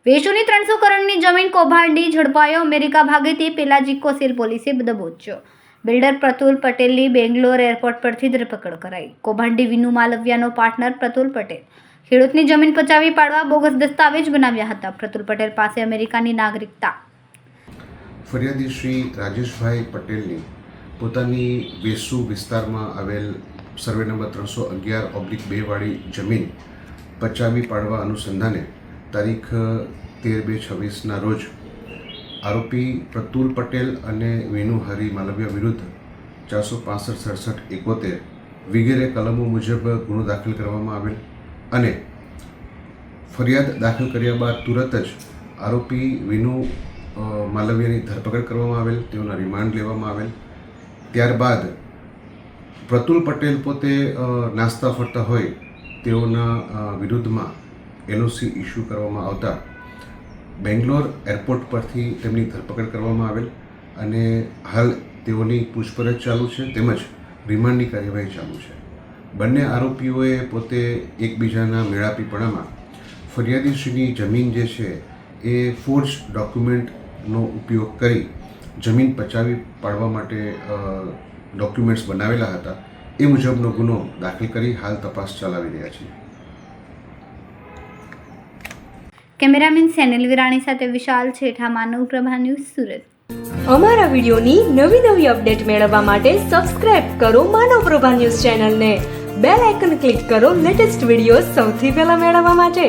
વેસુની 300 કરોડની જમીન કૌભાંડી ઝડપાયો. અમેરિકા ભાગે તે પહેલા જીકોસેલ પોલીસે દબોચ્યો. બિલ્ડર પ્રતુલ પટેલની બેંગ્લોર એરપોર્ટ પરથી ધરપકડ કરાઈ. કૌભાંડી વિનુ માલવિયાનો પાર્ટનર પ્રતુલ પટેલ ખેડૂતની જમીન પચાવી પાડવા બોગસ દસ્તાવેજ બનાવ્યા હતા. પ્રતુલ પટેલ પાસે અમેરિકાની નાગરિકતા. ફરિયાદી શ્રી રાજેશભાઈ પટેલની પોતાની વેસુ વિસ્તારમાં આવેલ સર્વે નંબર 311/2 વાળી જમીન પચાવી પાડવા અનુસંધાને તારીખ 13/2/26ના રોજ આરોપી પ્રતુલ પટેલ અને વિનુ હરી માલવિયા વિરુદ્ધ 465-67-71 વગેરે કલમો મુજબ ગુનો દાખલ કરવામાં આવેલ અને ફરિયાદ દાખલ કર્યા બાદ તુરત જ આરોપી વિનુ માલવિયાની ધરપકડ કરવામાં આવેલ, તેઓના રિમાન્ડ લેવામાં આવેલ. ત્યારબાદ પ્રતુલ પટેલ પોતે નાસ્તા ફરતા હોય તેઓના વિરુદ્ધમાં LOC ઇસ્યુ કરવામાં આવતા બેંગ્લોર એરપોર્ટ પરથી તેમની ધરપકડ કરવામાં આવેલ અને હાલ તેઓની પૂછપરછ ચાલુ છે તેમજ રિમાન્ડની કાર્યવાહી ચાલુ છે. બંને આરોપીઓએ પોતે એકબીજાના મેળાપીપણામાં ફરિયાદીશ્રીની જમીન જે છે એ ફોર્જ ડોક્યુમેન્ટનો ઉપયોગ કરી જમીન પચાવી પાડવા માટે ડોક્યુમેન્ટ્સ બનાવેલા હતા. એ મુજબનો ગુનો દાખલ કરી હાલ તપાસ ચલાવી રહ્યા છીએ. કેમેરામેન સેનિલ વિરાણી સાથે વિશાલ છેઠા, માનવ પ્રભા ન્યૂઝ, સુરત. અમારા વિડીયોની નવી અપડેટ મેળવવા માટે સબસ્ક્રાઇબ કરો માનવ પ્રભા ન્યૂઝ ચેનલને. બેલ આઇકન ક્લિક કરો લેટેસ્ટ વિડીયો સૌથી પહેલા મેળવવા માટે.